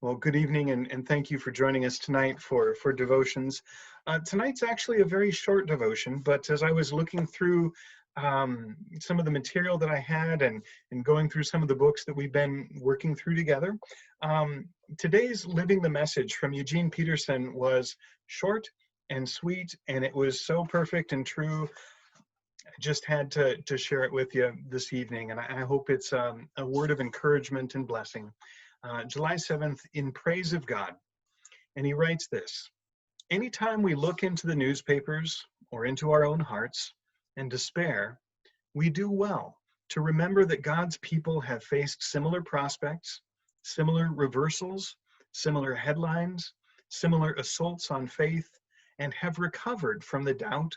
Well, good evening, and thank you for joining us tonight for devotions. Tonight's actually a very short devotion, but as I was looking through some of the material that I had and going through some of the books that we've been working through together, today's Living the Message from Eugene Peterson was short and sweet, and it was so perfect and true. I just had to share it with you this evening, and I hope it's a word of encouragement and blessing. July 7th, in praise of God. And he writes this: anytime we look into the newspapers or into our own hearts and despair, we do well to remember that God's people have faced similar prospects, similar reversals, similar headlines, similar assaults on faith, and have recovered from the doubt,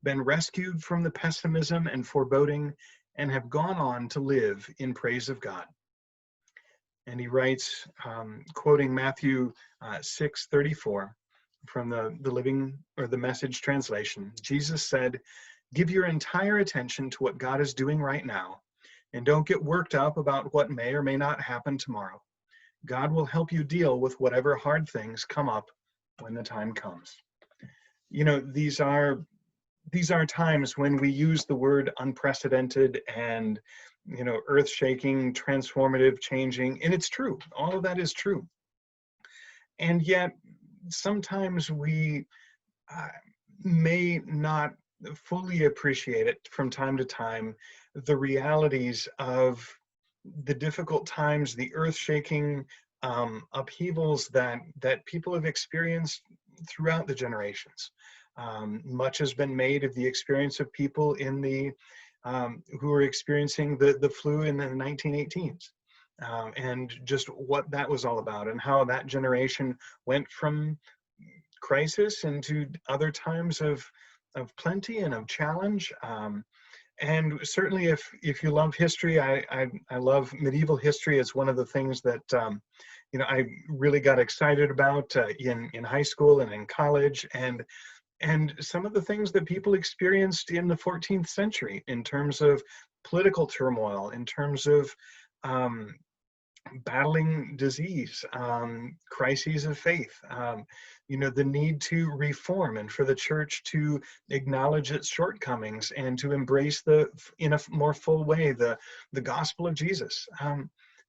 been rescued from the pessimism and foreboding, and have gone on to live in praise of God. And he writes, quoting Matthew 6:34 from the Living or the Message translation, Jesus said, "Give your entire attention to what God is doing right now, and don't get worked up about what may or may not happen tomorrow. God will help you deal with whatever hard things come up when the time comes." You know, these are times when we use the word unprecedented and, earth-shaking, transformative, changing, and it's true. All of that is true. And yet, sometimes we uh, may not fully appreciate it from time to time, the realities of the difficult times, the earth-shaking upheavals that people have experienced throughout the generations. Much has been made of the experience of people in the who were experiencing the flu in the 1918s, and just what that was all about, and how that generation went from crisis into other times of plenty and of challenge. And certainly, if you love history, I love medieval history. It's one of the things that I really got excited about in high school and in college, and some of the things that people experienced in the 14th century in terms of political turmoil, in terms of um, battling disease, crises of faith, the need to reform and for the church to acknowledge its shortcomings and to embrace in a more full way, the gospel of Jesus.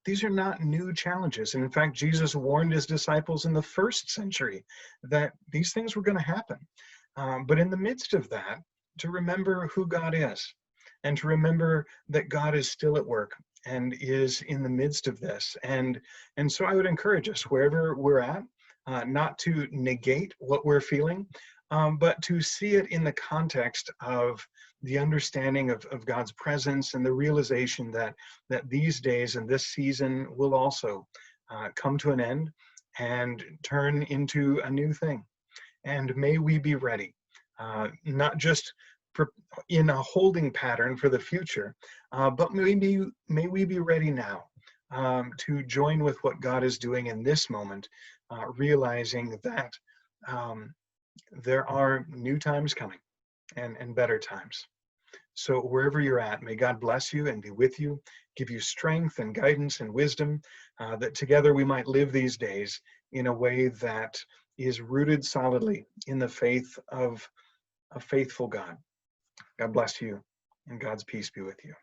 These are not new challenges. And in fact, Jesus warned his disciples in the first century that these things were going to happen. But in the midst of that, to remember who God is and to remember that God is still at work and is in the midst of this. And so I would encourage us, wherever we're at, not to negate what we're feeling, but to see it in the context of the understanding of God's presence and the realization that these days and this season will also come to an end and turn into a new thing. And may we be ready, not just in a holding pattern for the future, but may we be ready now to join with what God is doing in this moment, realizing that there are new times coming and better times. So wherever you're at, may God bless you and be with you, give you strength and guidance and wisdom, that together we might live these days in a way that is rooted solidly in the faith of a faithful God. God bless you, and God's peace be with you.